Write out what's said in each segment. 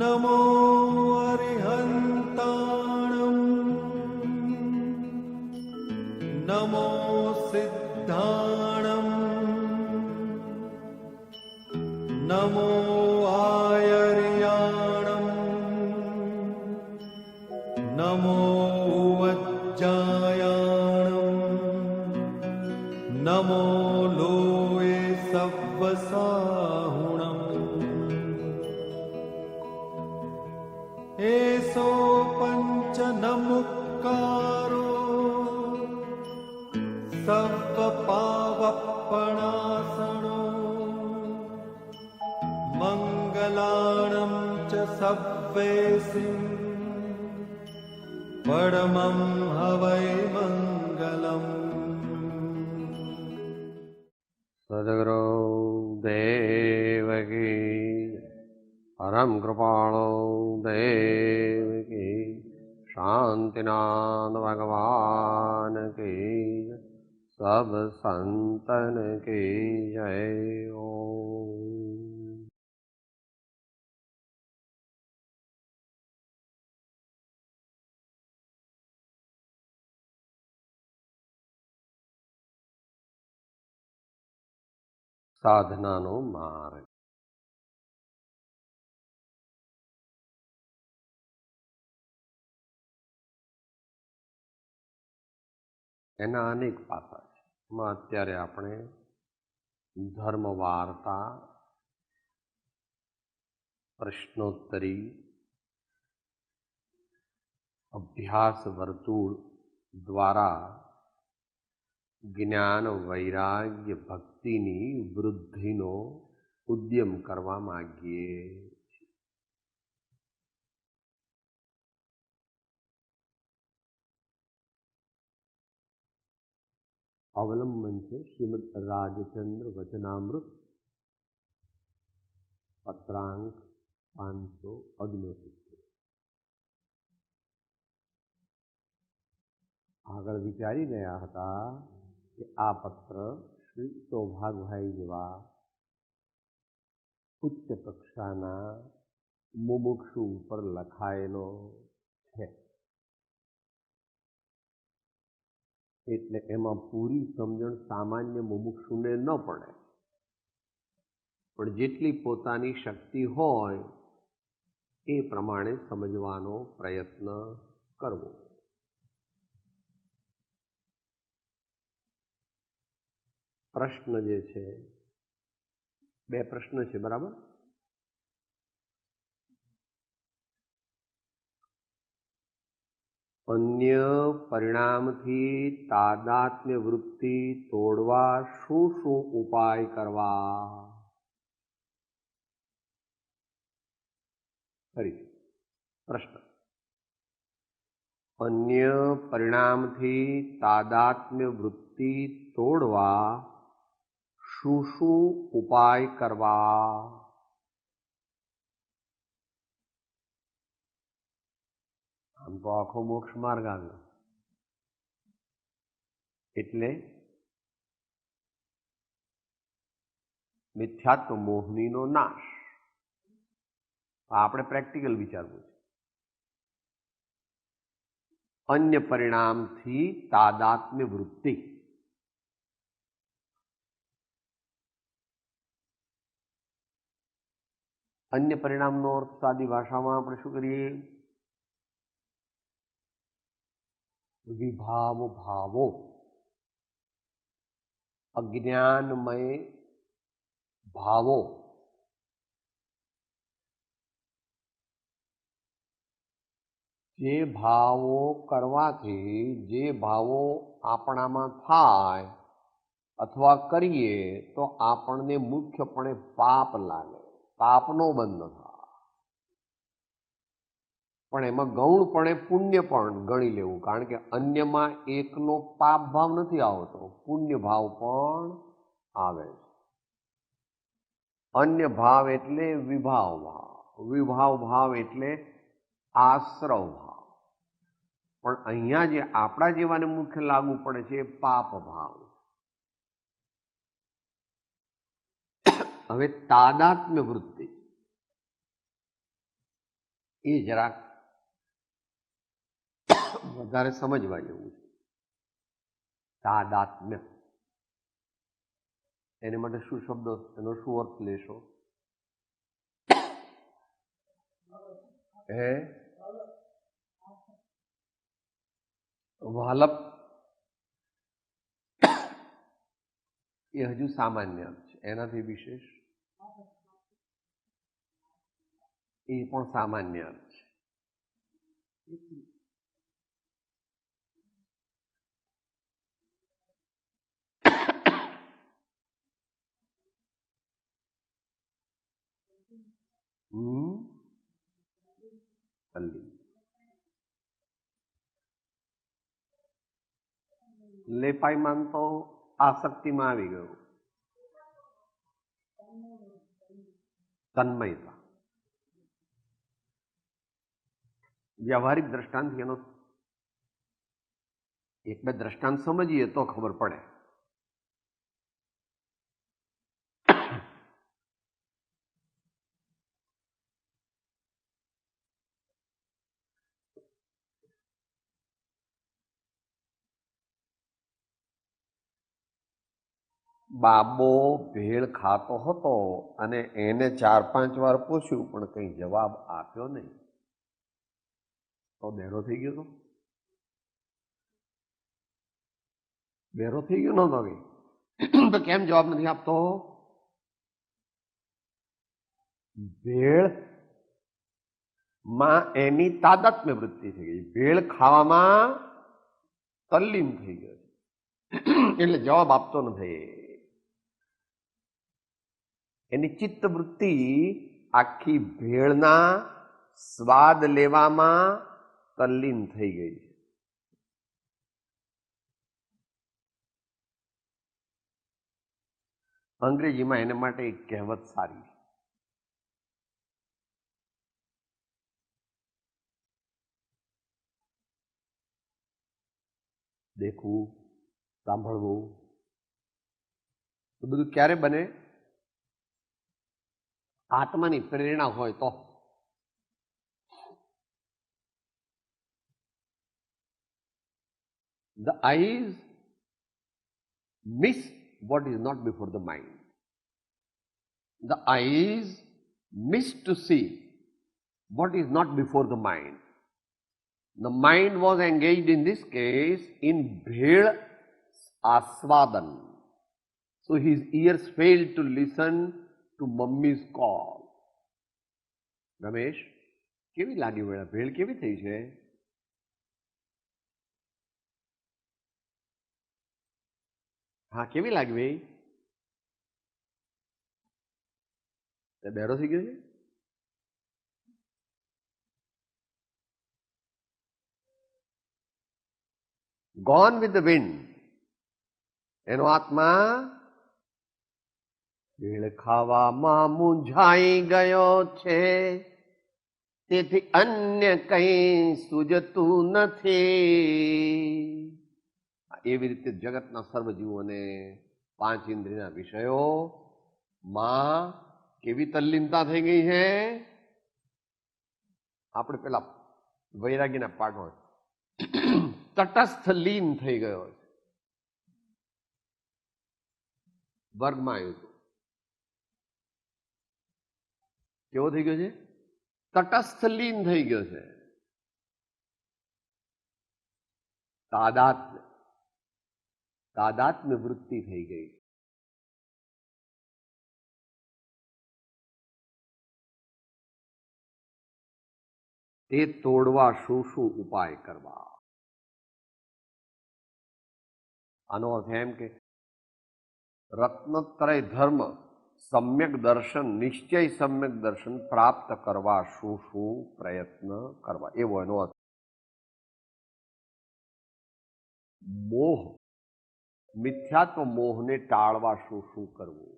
नमो अरिहन्ताणं नमो सिद्धाणं नमो आयर्याणं नमो वज्जायाणं नमो लोये सव्वसाहुणम् एसो पंच नमुक्कारो सर्वपावपणासनो मंगलाणं च सव्वेसिं परमं हवै मंगलम्। सद्गुरु देव की परम कृपाणो देव की शांतिनाथ भगवान की सब संतन की जय। ओम। साधनानो मार्ग। એના અનેક પાસા છે. એમાં અત્યારે આપણે ધર્મ વાર્તા, પ્રશ્નોત્તરી, અભ્યાસ વર્તુળ દ્વારા જ્ઞાન વૈરાગ્ય ભક્તિની વૃદ્ધિનો ઉદ્યમ કરવા માંગીએ. અવલંબન છે શ્રીમદ રાજચંદ્ર વચનામૃત પત્રાંક 569. આગળ વિચારી ગયા હતા કે આ પત્ર શ્રી સૌભાગભાઈ જેવા ઉચ્ચ કક્ષાના મુમુક્ષુ ઉપર લખાયેલો છે, એટલે એમાં પૂરી સમજણ સામાન્ય મુમુક્ષુને ન પડે, પણ જેટલી પોતાની શક્તિ હોય એ પ્રમાણે સમજવાનો પ્રયત્ન કરવો. પ્રશ્ન જે છે, બે પ્રશ્ન છે, બરાબર? અન્ય પરિણામથી તાદાત્મ્ય વૃત્તિ તોડવા શું શું ઉપાય કરવા? ફરી પ્રશ્ન. અન્ય પરિણામથી તાદાત્મ્ય વૃત્તિ તોડવા શું શું ઉપાય કરવા? આમ તો આખો મોક્ષ માર્ગ આવ્યો, એટલે મિથ્યાત્વ મોહનીનો નાશ. આપણે પ્રેક્ટિકલ વિચારવું છે. અન્ય પરિણામથી તાદાત્મ્ય વૃત્તિ. અન્ય પરિણામનો અર્થ સાદી ભાષામાં આપણે શું કરીએ? વિભાવ ભાવો, અજ્ઞાનમય ભાવો, જે ભાવો કરવાથી જે ભાવો આપણામાં થાય અથવા કરીએ તો આપણને મુખ્યપણે પાપ લાગે, પાપનો બંધ થાય. પણ એમાં ગૌણપણે પુણ્ય પણ ગણી લેવું, કારણ કે અન્યમાં એકનો પાપ ભાવ નથી આવતો, પુણ્ય ભાવ પણ આવે છે. અન્ય ભાવ એટલે વિભાવ ભાવ, વિભાવ ભાવ એટલે આશ્રવ ભાવ. પણ અહીંયા જે આપણા જેવાને મુખ્ય લાગુ પડે છે એ પાપ ભાવ. હવે તાદાત્મ્ય વૃત્તિ, એ જરાક વધારે સમજવા જેવું છે. તાદાત્મ્ય એને માટે શું શબ્દ, એનો શું અર્થ લેશો? હે વાલપ એ હજુ સામાન્ય અર્થ છે. એનાથી વિશેષ એ પણ સામાન્ય અર્થ છે. તલ્લીન. લેપાઈમાન તો આસક્તિમાં આવી ગયો. તન્મયતા વ્યવહારિક દ્રષ્ટાંતથી એનો એક બે દ્રષ્ટાંત સમજીએ તો ખબર પડે. બાબો ભેળ ખાતો હતો અને એને 4-5 વાર પૂછ્યું પણ કઈ જવાબ આપ્યો નહીં, તો બહેરો થઈ ગયો. તો બહેરો થઈ ગયો નતો કઈ, તો કેમ જવાબ નથી આપતો? ભેળ માં એની તાદાત્મ્ય વૃત્તિ થઈ ગઈ, ભેળ ખાવામાં તલ્લીન થઈ ગયો એટલે જવાબ આપતો નથી. એની ચિત્ત વૃત્તિ આખી ભેળના સ્વાદ લેવામાં તલ્લીન થઈ ગઈ છે. અંગ્રેજીમાં એને માટે એક કહેવત સારી છે. દેખવું, સાંભળવું તો બધું ક્યારે બને? આત્માની પ્રેરણા હોય તો. The eyes miss what is not before the mind. The eyes miss to see what is not before the mind. The mind was engaged in this case in bhel aswadan. So his ears failed to listen to mummy's call. Ramesh, કેવી લાગી વેળા? ભેળ કેવી થઈ છે? હા, કેવી લાગી ભાઈ? તે બહેરો થઈ ગયો છે? Gone with the wind. એનો આત્મા ભેળ ખાવામાં મૂંઝાઈ ગયો છે, તેથી અન્ય કંઈ સૂઝતું નથી. એવી રીતે જગતના સર્વજીવોને 5 ઇન્દ્રિયના વિષયો માં કેવી તલ્લીનતા થઈ ગઈ છે. આપણે પેલા વૈરાગીના પાઠમાં તટસ્થ લીન થઈ ગયો છે. વર્ગમાં આવ્યું હતું. કેવો થઈ ગયો છે? તટસ્થ લીન થઈ ગયો છે. તાદાત્મ્ય વૃત્તિ થઈ ગઈ. તે તોડવા શું શું ઉપાય કરવા? આનો અર્થ એમ કે રત્નત્રય ધર્મ સમ્યક દર્શન, નિશ્ચય સમ્યક દર્શન પ્રાપ્ત કરવા શું શું પ્રયત્ન કરવા, એવો એનો અર્થ. મોહ, મિથ્યાત્વ મોહને ટાળવા શું શું કરવું?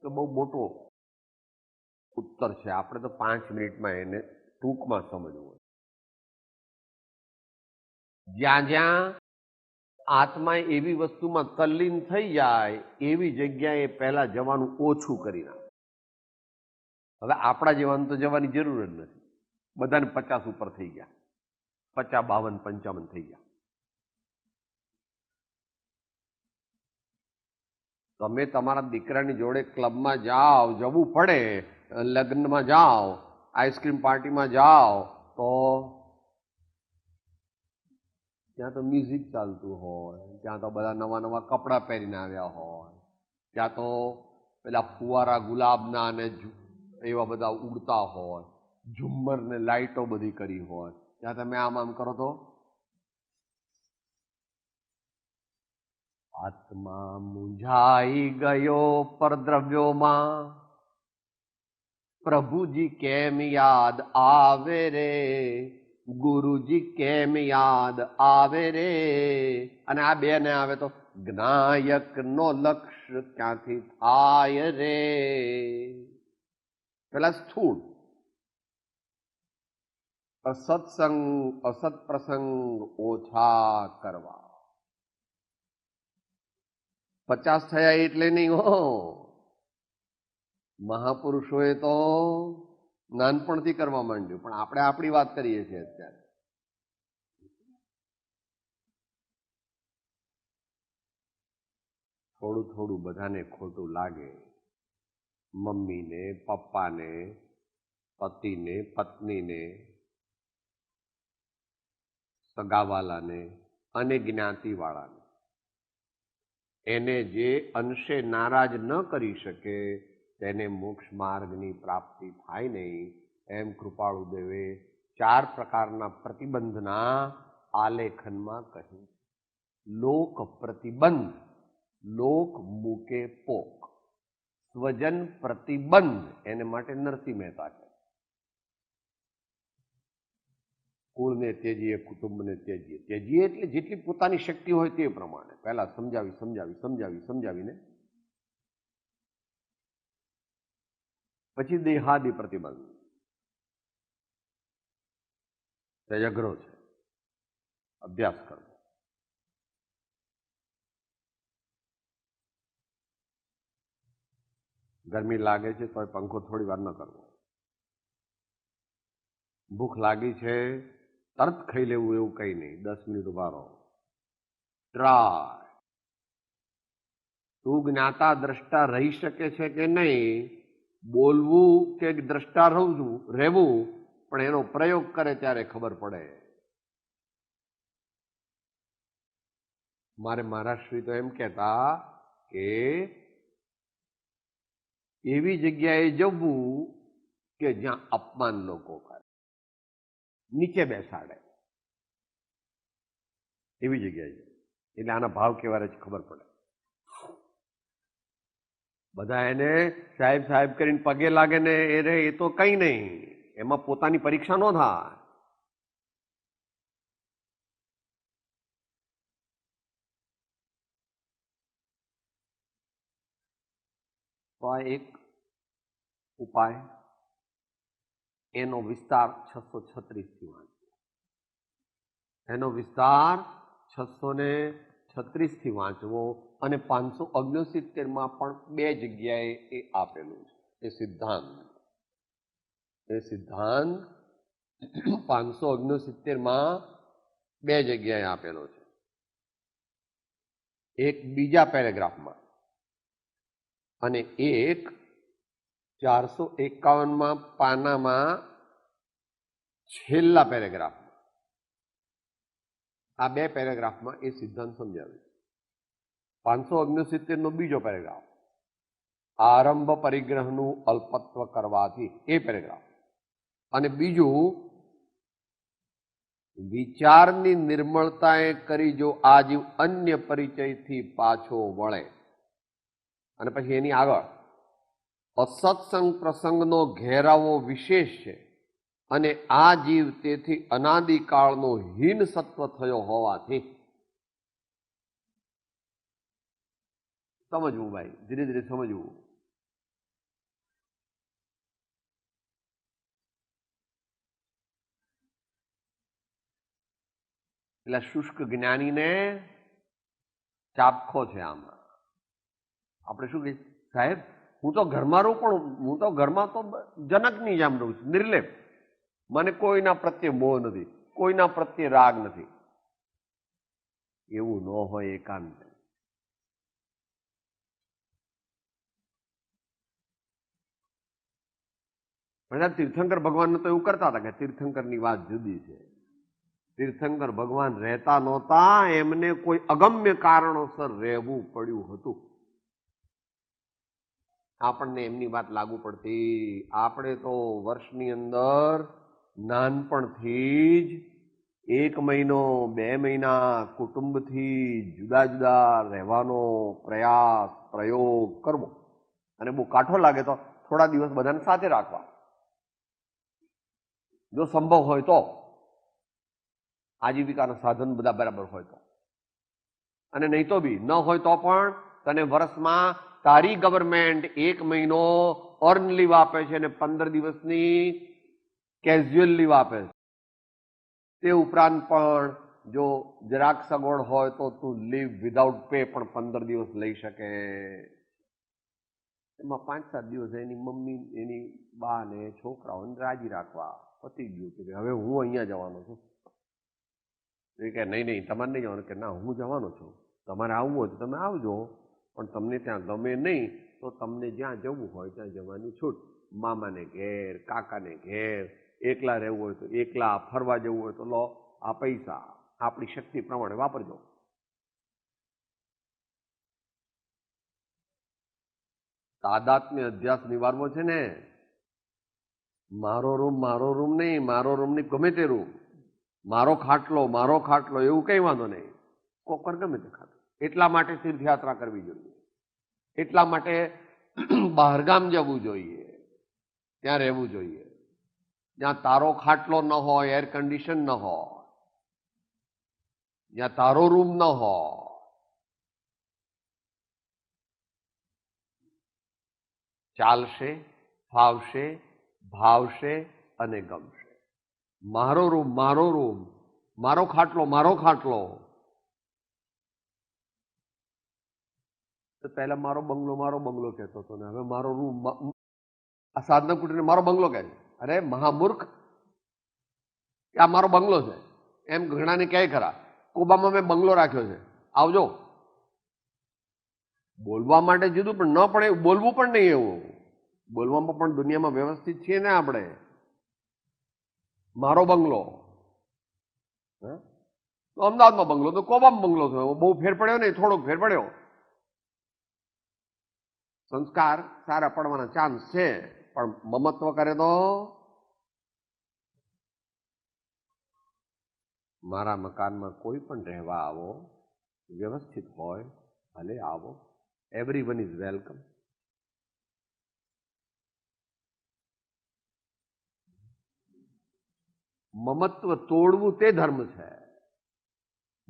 તો બહુ મોટો ઉત્તર છે. આપણે તો 5 મિનિટમાં એને ટૂંકમાં સમજવું. જ્યાં જ્યાં આત્મા એવી વસ્તુમાં તલ્લીન થઈ જાય એવી જગ્યાએ પહેલા જવાનું ઓછું કરી નાખે. હવે આપણા જેવાનું તો જવાની જરૂર જ નથી, બધાને 50 ઉપર થઈ ગયા, 50, 52, 55 થઈ ગયા. તમે તમારા દીકરાની જોડે ક્લબમાં જાઓ, જવું પડે, લગ્નમાં જાઓ, આઈસ્ક્રીમ પાર્ટીમાં જાઓ, તો ત્યાં તો મ્યુઝિક ચાલતું હોય, ત્યાં તો બધા નવા નવા કપડાં પહેરીને આવ્યા હોય, ત્યાં તો પેલા ફુવારા ગુલાબના અને એવા બધા ઉડતા હોય, ઝુમ્મર ને લાઇટો બધી કરી હોય, ત્યાં તમે આમ કરો તો આત્મા મૂંઝાઈ ગયો પરદ્રવ્યોમાં, પ્રભુજી કેમ યાદ આવે રે, ગુરુજી કેમ યાદ આવે રે. અને આ બે ને આવે તો જ્ઞાયક નો લક્ષ્ય ક્યાંથી થાય રે. પેલા સ્થૂળ અસત્સંગ અસત પ્રસંગ ઓછા કરવા. 50 થયા એટલે નહીં હો, મહાપુરુષોએ તો નાનપણથી કરવા માંડ્યું, પણ આપણે આપણી વાત કરીએ છીએ અત્યારે. થોડું થોડું બધાને ખોટું લાગે, મમ્મીને, પપ્પાને, પતિને, પત્નીને, સગાવાલાને અને જ્ઞાતિવાળાને. એને જે અંશે નારાજ ન કરી શકે તેને મોક્ષ માર્ગની પ્રાપ્તિ થાય નહીં, એમ કૃપાળુદેવે 4 પ્રકારના પ્રતિબંધના આલેખનમાં કહ્યું. લોક પ્રતિબંધ, લોક મૂકે પોક. સ્વજન પ્રતિબંધ, એને માટે નરસિંહ મહેતા છે. કુળને ત્યજીએ, કુટુંબને ત્યજીએ. ત્યજીએ એટલે જેટલી પોતાની શક્તિ હોય તે પ્રમાણે પહેલા સમજાવીને પછી દેહાદિ પ્રતિબંધ. તે અઘરો છે, અભ્યાસ કરવો. ગરમી લાગે છે તો પંખો થોડી વાર ન કરવો. ભૂખ લાગી છે તરત ખાઈ લેવું એવું કંઈ નહીં, 10 મિનિટ ઉભા રહો. ટ્રાય. તું જ્ઞાતા દ્રષ્ટા રહી શકે છે કે નહીં, બોલવું કે દ્રષ્ટા રહેવું, પણ એનો પ્રયોગ કરે ત્યારે ખબર પડે. મારે મહારાજશ્રી તો એમ કહેતા કે એવી જગ્યાએ જવું કે જ્યાં અપમાન લોકો કરે, નીચે બેસાડે, એવી જગ્યાએ. એટલે આના ભાવ કેવા રહે છે ખબર પડે. બધા એને સાહેબ સાહેબ કરીને પગે લાગે ને એ રહે એ તો કંઈ નહીં, એમાં પોતાની પરીક્ષા ન થાય. તો આ એક ઉપાય, એનો વિસ્તાર 636 થી વાંચવો. એનો વિસ્તાર 636 થી વાંચવો અને 569 માં પણ 2 જગ્યાએ એ આપેલું છે. એ સિદ્ધાંત 569 માં 2 જગ્યાએ આપેલો છે. એક બીજા પેરેગ્રાફમાં અને એક 451 પાનામાં છેલ્લા પેરેગ્રાફમાં. આ 2 પેરેગ્રાફમાં એ સિદ્ધાંત સમજાવે છે. 569 નો બીજો પેરેગ્રાફ, આરંભ પરિગ્રહનું અલ્પત્વ કરવાથી, એ પેરેગ્રાફ. અને બીજું, વિચારની નિર્મળતાએ કરી જો આ જીવ અન્ય પરિચયથી પાછો વળે. અને પછી એની આગળ અસત્સંગ પ્રસંગનો ઘેરાવો વિશેષ છે અને આ જીવ તેથી અનાદિકાળનો હીન સત્વ થયો હોવાથી. સમજવું ભાઈ, ધીરે ધીરે સમજવું. એટલે શુષ્ક જ્ઞાનીને ચાપખો છે આમાં. આપણે શું કહીએ, સાહેબ હું તો ઘરમાં રહું પણ હું તો ઘરમાં તો જનકની જેમ રહું છું, નિર્લેપ. મને કોઈના પ્રત્યે મોહ નથી, કોઈના પ્રત્યે રાગ નથી. એવું ન હોય એકાંત. બધા તીર્થંકર ભગવાન તો એવું કરતા હતા કે તીર્થંકરની વાત જુદી છે. તીર્થંકર ભગવાન રહેતા નહોતા, એમને કોઈ અગમ્ય કારણોસર રહેવું પડ્યું હતું. આપણને એમની વાત લાગુ પડતી. આપણે તો વર્ષની અંદર નાનપણથી જ 1 મહિનો 2 મહિના કુટુંબથી જુદા જુદા રહેવાનો પ્રયાસ પ્રયોગ કરવો, અને બહુ કાઠો લાગે તો થોડા દિવસ બધાને સાથે રાખવા, જો સંભવ હોય તો, આજીવિકાના સાધન બધા બરાબર હોય તો. અને નહીં તો બી ન હોય તો પણ તને વર્ષમાં તારી ગવર્મેન્ટ 1 મહિનો અર્ન લીવ આપે છે અને 15 દિવસની કેઝ્યુઅલ લીવ આપે છે. તે ઉપરાંત પણ જો જરાક સગવડ હોય તો તું લીવ વિધાઉટ પે પણ 15 દિવસ લઈ શકે. એમાં 5-7 દિવસ એની મમ્મી, એની બા ને છોકરાઓને રાજી રાખવા, પતી ગયું કે હવે હું અહીંયા જવાનો છું. એ કે નહીં તમારે નહીં જવાનું. કે ના, હું જવાનો છું, તમારે આવવું હોય તો તમે આવજો, પણ તમને ત્યાં ગમે નહીં તો તમને જ્યાં જવું હોય ત્યાં જવાની છૂટ. મામાને ઘેર, કાકાને ઘેર, એકલા રહેવું હોય તો એકલા, ફરવા જવું હોય તો લો આ પૈસા, આપણી શક્તિ પ્રમાણે વાપરજો. તાદાત્મ્ય અધ્યાસ નિવારવો છે ને. મારો રૂમ નહીં, મારો રૂમ નહીં, ગમે તે રૂમ, મારો ખાટલો એવું કઈ વાંધો નહીં. કોકર ગમે તે ખાટલો. એટલા માટે તીર્થયાત્રા કરવી જોઈએ, એટલા માટે બહારગામ જવું જોઈએ, ત્યાં રહેવું જોઈએ, જ્યાં તારો ખાટલો ન હોય, એર કન્ડિશન ન હોય, જ્યાં તારો રૂમ ન હોય. ચાલશે, ફાવશે, ભાવશે અને ગમશે. મારો રૂમ, મારો ખાટલો. તો પહેલા મારો બંગલો કહેતો હતો ને હવે મારો રૂમ. આ સાધના કુટીરને મારો બંગલો કહે છે. અરે મહામૂર્ખ, આ મારો બંગલો છે એમ ઘણાને કહે ખરા. કોબામાં મેં બંગલો રાખ્યો છે, આવજો. બોલવા માટે જુદું, પણ ન પડે બોલવું પણ નહીં એવું. બોલવામાં પણ દુનિયામાં વ્યવસ્થિત છીએ ને આપણે. મારો બંગલો, તો અમદાવાદમાં બંગલો, તો કોબામાં બંગલો થયો. બહુ ફેર પડ્યો નહીં, થોડોક ફેર પડ્યો. સંસ્કાર સારા પડવાના ચાન્સ છે, પણ મમત્વ કરે તો મારા મકાનમાં કોઈ પણ રહેવા આવો, વ્યવસ્થિત હોય ભલે આવો, એવરીવન ઇઝ વેલકમ. મમત્વ તોડવું તે ધર્મ છે,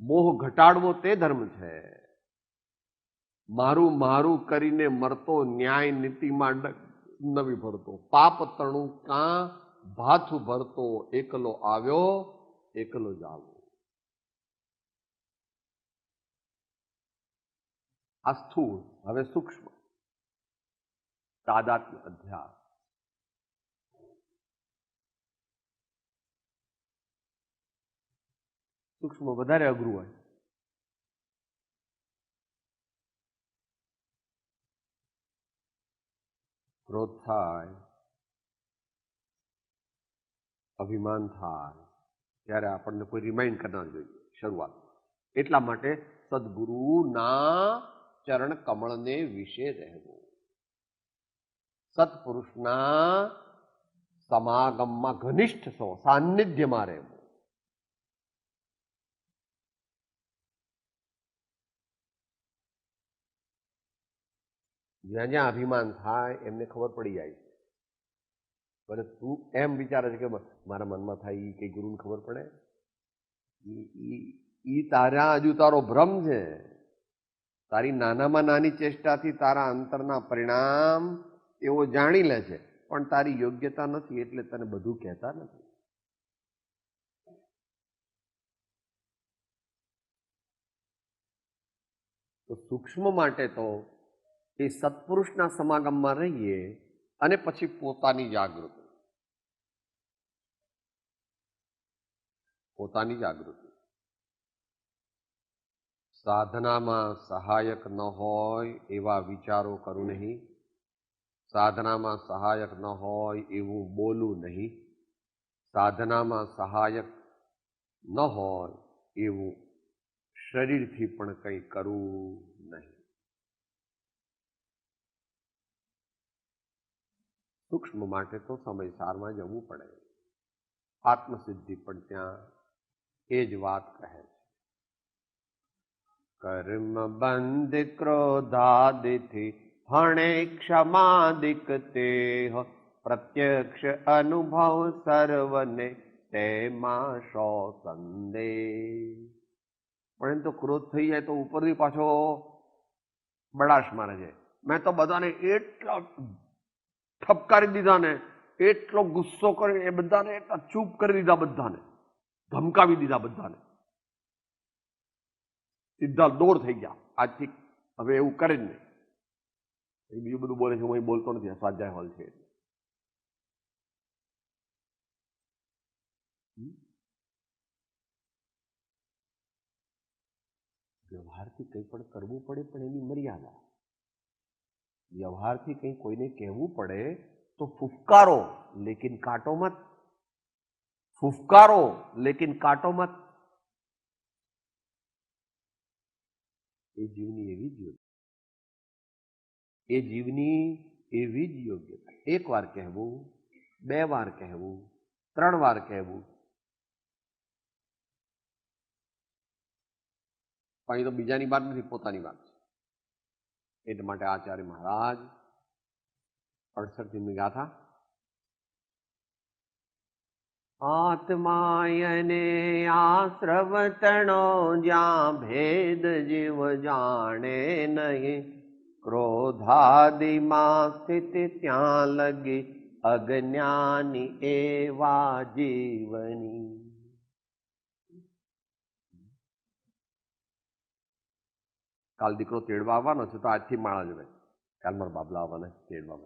મોહ ઘટાડવો તે ધર્મ છે. મારું કરીને મરતો, ન્યાય નીતિમાં નવી ભરતો, પાપ તણું કાં ભાથું ભરતો, એકલો આવ્યો એકલો જાવો. આ સ્થૂળ, હવે સૂક્ષ્મ. તાદાત્મ્ય અધ્યાસ. સૂક્ષ્મ વધારે અઘરું હોય. ક્રોધ થાય, અભિમાન થાય, ત્યારે આપણને કોઈ રિમાઇન્ડ કરનાર જોઈએ શરૂઆત. એટલા માટે સદગુરુના ચરણ કમળને વિશે રહેવું, સત્પુરુષના સમાગમમાં ઘનિષ્ઠ સાનિધ્યમાં રહેવું. જ્યાં જ્યાં અભિમાન થાય એમને ખબર પડી જાય છે. ભલે તું એમ વિચારે છે કે મારા મનમાં થાય એ કઈ ગુરુને ખબર પડે, ઈ તારા હજુ તારો ભ્રમ છે. તારી નાનામાં નાની ચેષ્ટાથી તારા અંતરના પરિણામ એવો જાણી લે છે, પણ તારી યોગ્યતા નથી એટલે તને બધું કહેતા નથી. તો સૂક્ષ્મ માટે તો એ સત્પુરુષના સમાગમમાં રહીએ અને પછી પોતાની જાગૃતિ, પોતાની જાગૃતિ. સાધનામાં સહાયક ન હોય એવા વિચારો કરું નહીં, સાધનામાં સહાયક ન હોય એવું બોલું નહીં, સાધનામાં સહાયક ન હોય એવું શરીરથી પણ કંઈ કરવું નહીં. સૂક્ષ્મ માટે તો સમયસારમાં જવું પડે. આત્મસિદ્ધિ પણ ત્યાં એ જ વાત કહે છે. કર્મ બંધ ક્રોધાદિથી હણે ક્ષમાદિક તેહ, પ્રત્યક્ષ અનુભવ સર્વને તેમાં શો સંદેહ. પણ એમ તો ક્રોધ થઈ જાય તો ઉપરથી પાછો બડાશ મારે છે. મેં તો બધાને એટલા ઠપકારી દીધા ને, એટલો ગુસ્સો કરી એ બધાને એટલા ચૂપ કરી દીધા, બધાને ધમકાવી દીધા, બધાને સીધા દોર થઈ ગયા. આજથી હવે એવું કરે જ નહીં. એ બીજું બધું બોલે છે, હું અહીં બોલતો નથી, સ્વાધ્યાય હોલ છે. વ્યવહારથી કંઈ પણ કરવું પડે પણ એની મર્યાદા. વ્યવહારથી કંઈ કોઈને કહેવું પડે તો ફૂફકારો લેકિન કાંટો મત, ફૂફકારો લેકિન કાંટો મત. એ જીવની એવી જ યોગ્યતા, એ જીવની એવી જ યોગ્યતા. એક વાર કહેવું, બે વાર કહેવું, 3 વાર કહેવું, પણ એ તો બીજાની વાત નથી, પોતાની વાત છે. એટલા માટે આચાર્ય મહારાજ 68મી ગાથા, આત્માયને આશ્રવતણો જ્યાં ભેદ જીવ જાણે નહીં, ક્રોધાદિમાં સ્થિત ત્યાં લગી અજ્ઞાની એવા જીવની. કાલ દીકરો તેડવા આવવાનો છે તો આજથી માળા જોડે, કાલ મારા બાબલા આવવાના તેડવા,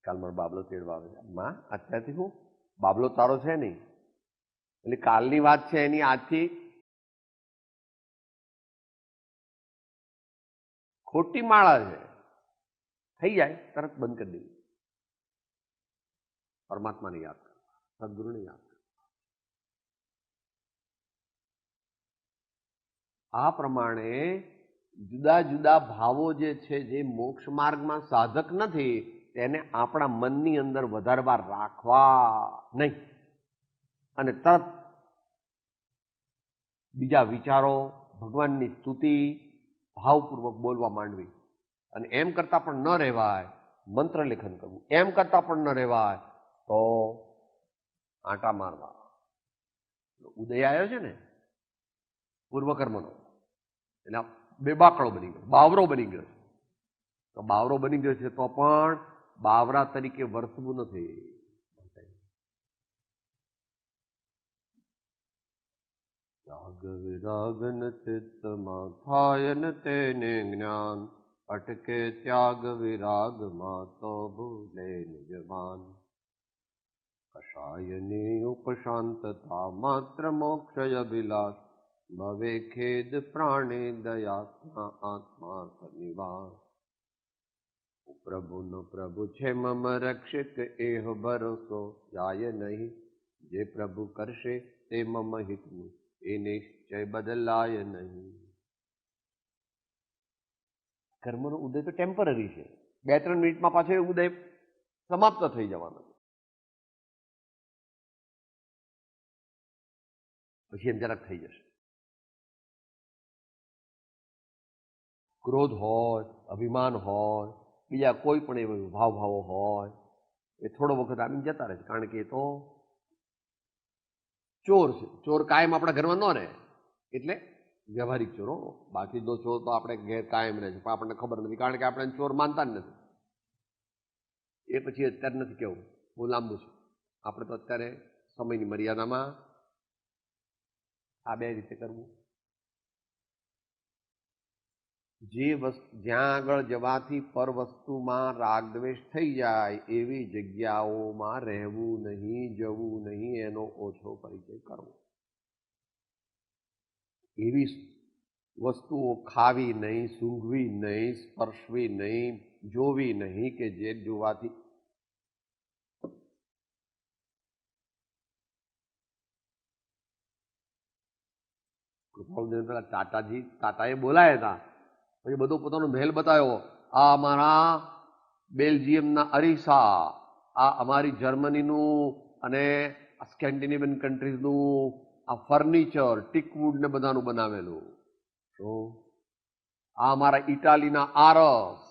કાલ મારો બાબલો તેડવા આવે. માં અત્યારથી હું બાબલો તારો છે નહીં, એટલે કાલની વાત છે એની આજથી ખોટી માળા છે. થઈ જાય તરત બંધ કરી દેવી. પરમાત્માને યાદ કરો, સદગુરુને યાદ કરો. આ પ્રમાણે જુદા જુદા ભાવો જે છે, જે મોક્ષ માર્ગમાં સાધક નથી, તેને આપણા મનની અંદર વધારવા રાખવા નહીં અને તરત બીજા વિચારો, ભગવાનની સ્તુતિ ભાવપૂર્વક બોલવા માંડવી. અને એમ કરતા પણ ન રહેવાય, મંત્ર લેખન કરવું. એમ કરતા પણ ન રહેવાય તો આંટા મારવા. ઉદય આવ્યો છે ને પૂર્વકર્મનો, એટલે બેબાકળો બની ગયો, બાવરો બની ગયો. તો બાવરો બની ગયો છે તો પણ બાવરા તરીકે વર્તવું નથી. ત્યાગ વિરાગન ચિત્તમાં થાય ને તેને જ્ઞાન, અટકે ત્યાગ વિરાગમાં તો ભૂલે નિજવાન. કષાયની ઉપશાંતતા માત્ર મોક્ષય વિલાસ, ભવે ખેદ પ્રાણે દયા આત્મા નિવાસ. પ્રભુનો પ્રભુ છે મમ રક્ષિત એહ ભરોસો, જાય નહીં જે પ્રભુ કરશે તે મમ હિતનું, એ નિશ્ચય બદલાય નહીં. કર્મનો ઉદય તો ટેમ્પરરી છે, 2-3 મિનિટમાં પાછો એ ઉદય સમાપ્ત થઈ જવાનો, પછી એમ જરાક થઈ જશે. ક્રોધ હોય, અભિમાન હોય, બીજા કોઈ પણ એવા ભાવો હોય, એ થોડો વખત આવીને જતા રહે છે. કારણ કે એ તો ચોર છે. ચોર કાયમ આપણા ઘરમાં ન રહે, એટલે વ્યવહારિક ચોરો. બાકી તો ચોર તો આપણે ઘેર કાયમ રહે છે, પણ આપણને ખબર નથી, કારણ કે આપણે ચોર માનતા જ નથી. એ પછી અત્યારે નથી કેવું, બહુ લાંબુ છે. આપણે તો અત્યારે સમયની મર્યાદામાં આ 2 રીતે કરવું. જે જ્યાં આગળ જવાથી પર વસ્તુમાં રાગદ્વેષ થઈ જાય એવી જગ્યાઓમાં રહેવું નહીં, જવું નહીં, એનો ઓછો પરિચય કરવો. એવી વસ્તુઓ ખાવી નહીં, સૂંઘવી નહીં, સ્પર્શવી નહીં, જોવી નહીં કે જે જોવાથી ટાટાએ બોલાયા હતા, પછી બધો પોતાનો મહેલ બતાવ્યો. આ અમારા બેલ્જિયમના અરીસા, આ અમારી જર્મનીનું અને સ્કેન્ડિનેવિયન કન્ટ્રીઝનું આ ફર્નિચર, ટીકવુડ ને બધાનું બનાવેલું. તો આ અમારા ઇટાલીના આરસ,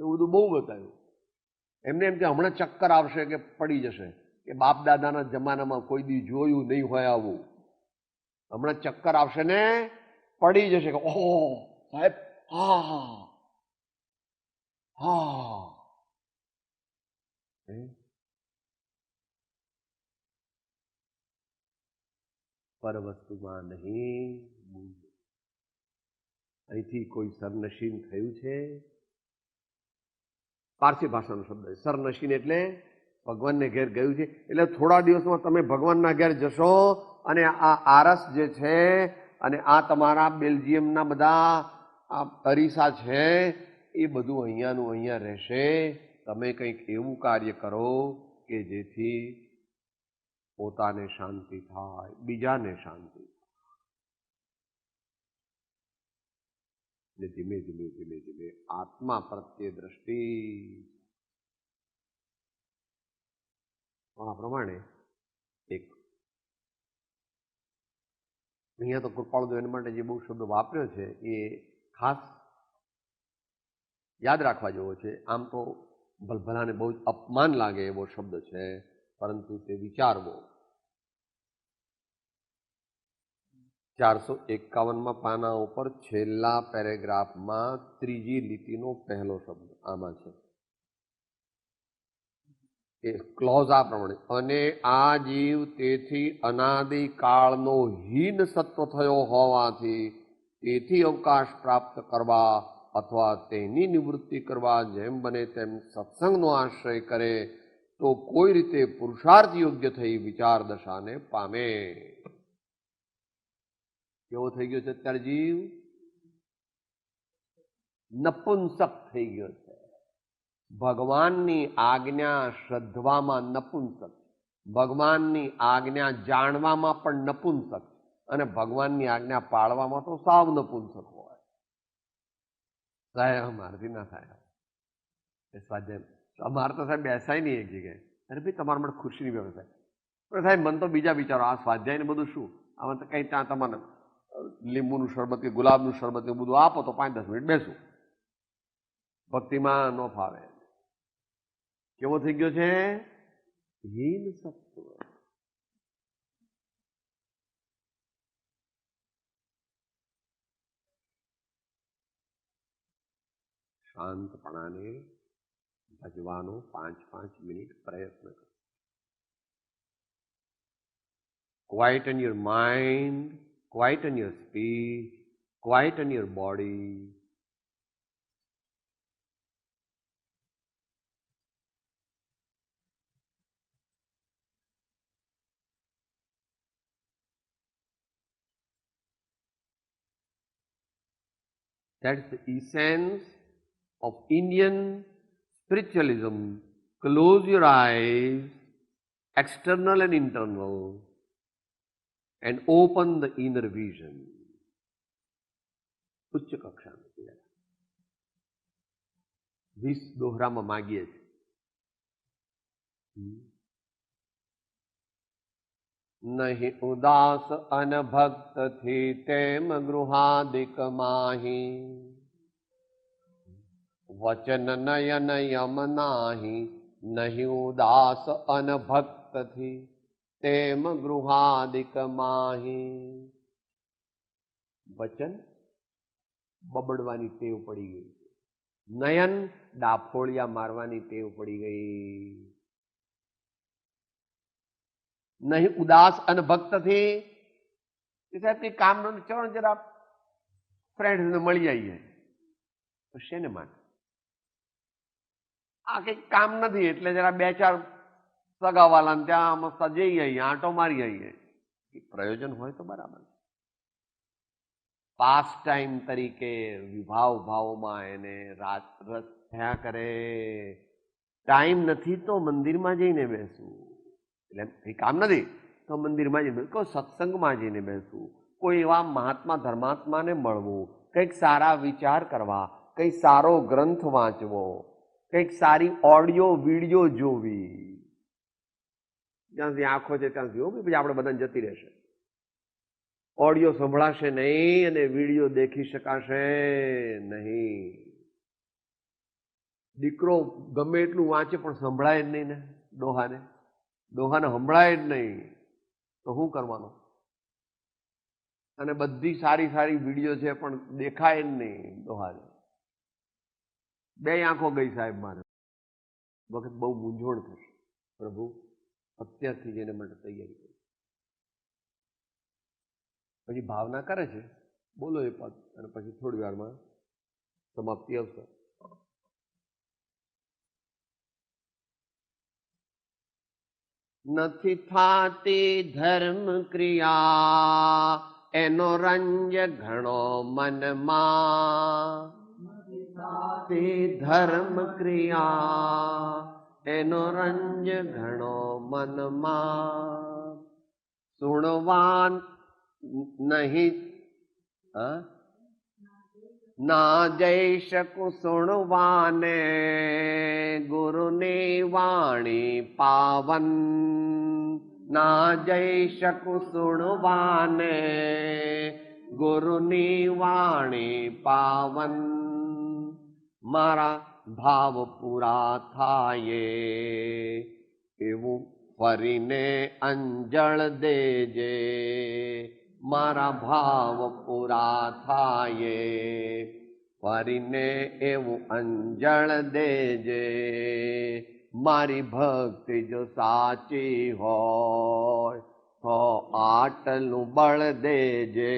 એવું બધું બહુ બતાવ્યું. એમને એમ કે હમણાં ચક્કર આવશે કે પડી જશે, કે બાપ દાદાના જમાનામાં કોઈ દી જોયું નહીં હોય આવું. હમણાં ચક્કર આવશે ને પડી જશે કે ઓહો સાહેબ, હા હા. પર વસ્તુમાં નહીં. અહીંથી કોઈ સરનશીન થયું છે. પારસી ભાષાનો શબ્દ છે સરનશીન, એટલે ભગવાનને ઘેર ગયું છે. એટલે થોડા દિવસમાં તમે ભગવાનના ઘેર જશો અને આ આરસ જે છે અને આ તમારા બેલ્જિયમના બધા આ અરીસા છે એ બધું અહીંયાનું અહીંયા રહેશે. તમે કંઈક એવું કાર્ય કરો કે જેથી પોતાને શાંતિ થાય, બીજાને શાંતિ થાય. ધીમે ધીમે ધીમે ધીમે આત્મા પ્રત્યે દ્રષ્ટિ આ પ્રમાણે એક અહીંયા તો કૃપાળુદેવ એના માટે જે બહુ શબ્દ વાપર્યો છે એ ખાસ યાદ રાખવા જેવો છે. આમ તો ભલભલાને બહુ જ અપમાન લાગે એવો શબ્દ છે, પરંતુ તે વિચારવો. 451 પાના ઉપર છેલ્લા પેરેગ્રાફમાં ત્રીજી લીટીનો પહેલો શબ્દ આમાં છે. એ ક્લોઝ આ પ્રમાણે, અને આ જીવ તેથી અનાદિકાળનો હીન સત્વ થયો હોવાથી તેથી અવકાશ પ્રાપ્ત કરવા અથવા તેની નિવૃત્તિ કરવા જેમ બને તેમ સત્સંગનો આશ્રય કરે તો કોઈ રીતે પુરુષાર્થ યોગ્ય થઈ વિચાર દશાને પામે. કેવો થઈ ગયો છે અત્યારે જીવ? નપુંસક થઈ ગયો છે. ભગવાનની આજ્ઞા શ્રદ્ધવામાં નપુંસક, ભગવાનની આજ્ઞા જાણવામાં પણ નપુંસક, અને ભગવાનની આજ્ઞા પાળવામાં તો સાવ નપુંસક હોય. સાહેબ અમારથી ના થાય એ સ્વાધ્યાય. અમારે તો સાહેબ બેસાય નહીં એક જગ્યાએ. અરે ભાઈ તમારા માટે ખુરશીની વ્યવસ્થા. પણ સાહેબ મને તો બીજા વિચારો, આ સ્વાધ્યાય ને બધું શું, આમાં તો કંઈ ત્યાં તમારે લીંબુનું શરબત કે ગુલાબનું શરબત એ બધું આપો તો 5-10 મિનિટ બેસું. ભક્તિમાં ન ફાવે. કેવો થઈ ગયો છે? હીન સત્વ. શાંતપણાને ભજવાનો 5-5 મિનિટ પ્રયત્ન કરો. Quieten your mind, quieten your speech, quieten your body. That's the essence of Indian spiritualism. Close your eyes, external and internal, and open the inner vision. ઉચ્ચ કક્ષાનું 20 દોહરામાં માગીએ છીએ. નહીં ઉદાસ અનભક્ત થી તેમ ગૃહાદિક માહી, વચન નયન યમ નાહી, નહીં ઉદાસ અનભક્ત થી તેમ ગૃહાદિક માહી. વચન બબડવાની ટેવ પડી ગઈ, નયન ડાફોળિયા મારવાની ટેવ પડી ગઈ. નહીં ઉદાસ અનભક્ત થી, સાહેબ કઈ કામ નો ચલો જરા ફ્રેન્ડ્સ ને મળી આવીએ, તો શેને માટે? આ કંઈક કામ નથી એટલે જરા બે ચાર સગાવાલાને ત્યાં મસ્ત જઈ આવીએ, આંટો મારી આવીએ, પ્રયોજન હોય તો બરાબર. પાસ ટાઈમ તરીકે વિભાવ ભાવમાં એને રસ થયા કરે. ટાઈમ નથી તો મંદિરમાં જઈને બેસવું, એટલે કંઈ કામ નથી તો મંદિરમાં જઈને બેસવું, કોઈ સત્સંગમાં જઈને બેસવું, કોઈ એવા મહાત્મા ધર્માત્માને મળવું, કંઈક સારા વિચાર કરવા, કંઈક સારો ગ્રંથ વાંચવો, કંઈક સારી ઓડિયો વિડીયો જોવી. જ્યાં સુધી આંખો છે ત્યાં સુધી પછી આપણે બધાને જતી રહેશે. ઓડિયો સંભળાશે નહીં અને વિડીયો દેખી શકાશે નહીં. દીકરો ગમે એટલું વાંચે પણ સંભળાય જ નહીં ને ડોહાને. ડોહાને સંભળાય જ નહીં તો શું કરવાનું? અને બધી સારી સારી વિડીયો છે પણ દેખાય જ નહીં ડોહાને. બે આંખો ગઈ સાહેબ મારે. વખત બહુ મૂંઝવણ થશે. પ્રભુ અત્યારથી જ એને માટે તૈયારી કરી. પછી ભાવના કરે છે, બોલો એ પદ, અને પછી થોડી વારમાં સમાપ્તિ આવશે. નથી થાતી ધર્મ ક્રિયા એનો રંજ ઘણો મનમાં. તે ધર્મ ક્રિયા એનો રંજ ઘણો મનમાં. સુણવાન નહીં ના જઈ શકું સુણવાને ગુરુની વાણી પાવન. ના જઈ શકું સુણવાને ગુરુની વાણી પાવન. મારા ભાવ પૂરા થાય એવું ફરીને અંજળ દેજે. મારા ભાવ પૂરા થાય ફરીને એવું અંજળ દેજે. મારી ભક્તિ જો સાચી હોય તો આટલું બળ દેજે.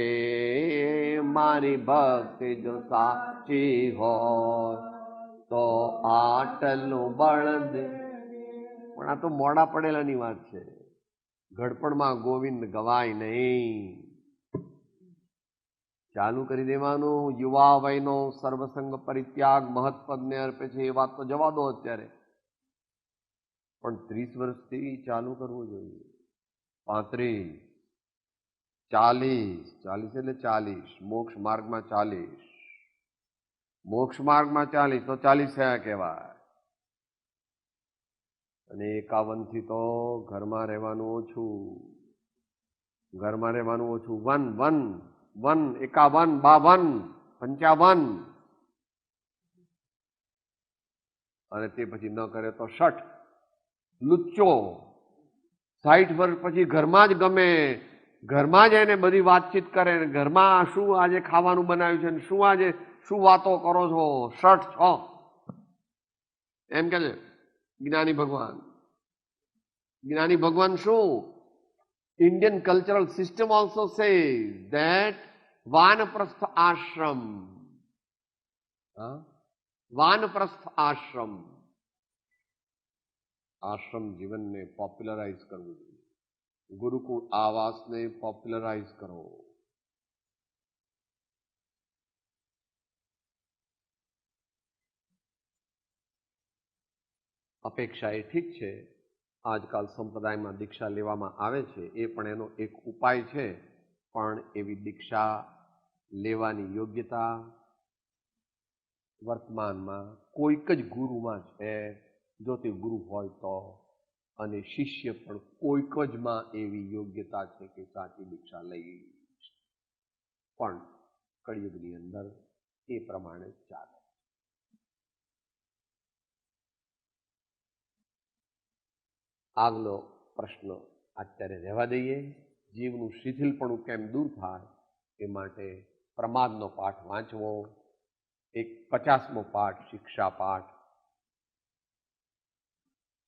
મારી ભક્તિ જો સાચી હોય તો આટલું બળ દે. પણ આ તો મોડા પડેલાની વાત છે. ઘડપણમાં ગોવિંદ ગવાય નહીં. ચાલુ કરી દેવાનું. યુવા વયનો સર્વસંગ પરિત્યાગ મહત્પદને અર્પે છે એ વાત તો જવા દો અત્યારે, પણ 30 વર્ષથી ચાલુ કરવું જોઈએ. 35, 40, 40 એટલે 40, મોક્ષ માર્ગમાં 40, મોક્ષ માર્ગમાં 40 તો 40 થયા કહેવાય. અને 51 થી તો ઘરમાં રહેવાનું ઓછું. ઘરમાં રહેવાનું ઓછું. 51, 52, 55, અને તે પછી ન કરે તો 60. લુચ્ચો 60 વર્ષ પછી ઘરમાં જ ગમે, ઘરમાં જ એને બધી વાતચીત કરે, ઘરમાં શું આજે ખાવાનું બનાવ્યું છે, શું આજે શું વાતો કરો છો, 60 એમ કે છે જ્ઞાની ભગવાન. જ્ઞાની ભગવાન શું? Indian cultural system also says that Vanaprastha ashram, Vanaprastha ashram, આશ્રમ જીવનને પોપ્યુલરાઇઝ કરવું જોઈએ. ગુરુકુળ આવાસને પોપ્યુલરાઇઝ કરો. અપેક્ષા એ ઠીક છે, આજકાલ સંપ્રદાયમાં દીક્ષા લેવામાં આવે છે, એ પણ એનો એક ઉપાય છે, પણ એવી દીક્ષા લેવાની યોગ્યતા વર્તમાનમાં કોઈક જ ગુરુમાં છે, જો તે ગુરુ હોય તો, અને શિષ્ય પણ કોઈક જમાં એવી યોગ્યતા છે કે સાચી દીક્ષા લઈ. પણ કળિયુગની અંદર એ પ્રમાણે ચાલે. આગલો પ્રશ્ન અત્યારે રહેવા દઈએ. જીવનું શિથિલપણું કેમ દૂર થાય એ માટે પ્રમાદનો પાઠ વાંચવો. એક 50મો પાઠ શિક્ષા પાઠ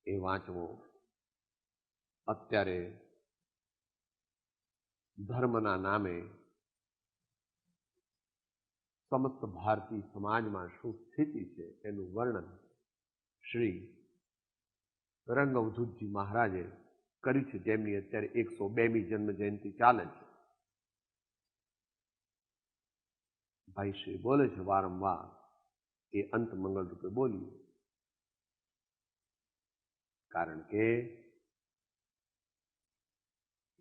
એ વાંચવો. અત્યારે ધર્મના નામે સમસ્ત ભારતીય સમાજમાં શું સ્થિતિ છે એનું વર્ણન શ્રી રંગઅવધૂતજી મહારાજે કર્યું છે, જેમની અત્યારે 102મી જન્મ જયંતિ ચાલે છે. ભાઈ શ્રી બોલે છે વારંવાર, એ અંત મંગળ રૂપે બોલીએ, કારણ કે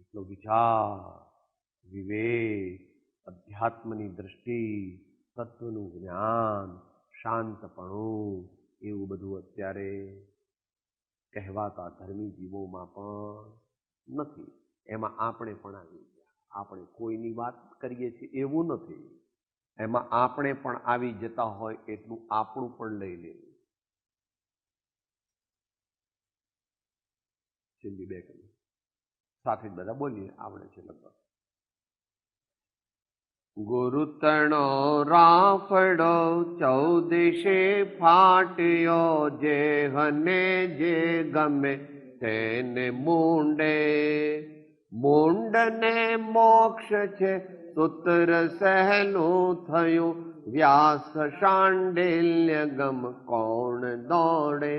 એટલો વિચાર, વિવેક, અધ્યાત્મની દ્રષ્ટિ, તત્વનું જ્ઞાન, શાંતપણું, એવું બધું અત્યારે કહેવાતા ધર્મી જીવોમાં પણ નથી. એમાં આપણે પણ આવી ગયા. આપણે કોઈની વાત કરીએ છીએ એવું નથી, એમાં આપણે પણ આવી જતા હોય એટલું આપણું પણ લઈ લેવું. છેલ્લી બે કલી સાથે જ બધા બોલીએ, આવડે છે લગભગ. ગુરુતણો રાફડો ચૌદશે ફાટ્યો, જે હને જે ગમે તેને મૂંડે. મૂંડને મોક્ષ છે સૂત્ર સહેલું થયું, વ્યાસ શાંડિલ્ય ગમ કોણ દોડે.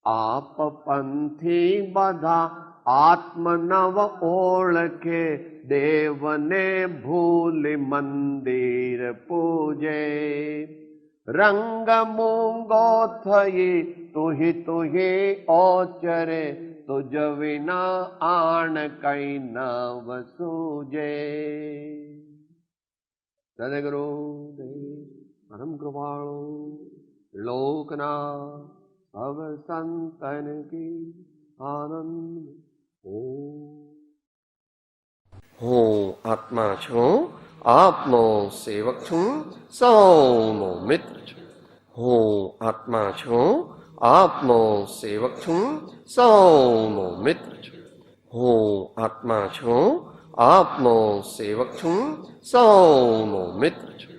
આપ પંથી બધા આત્મનવ ઓળખે, દેવને ભૂલી મંદિર પૂજે. રંગ મૂંગો થઈ તુહી ઓચરે, તુજ વિના આણ કઈ નવ સૂજે. સદગુરુ પરમ કૃપાળુ લોકના અવ સંતન કી આનંદ. હું આત્મા છું, આપનો સેવક છું, સૌનો મિત્ર છું. હું આત્મા છું, આપનો સેવક છું, સૌનો મિત્ર છું. હું આત્મા છું, આપનો સેવક છું, સૌનો મિત્ર છું.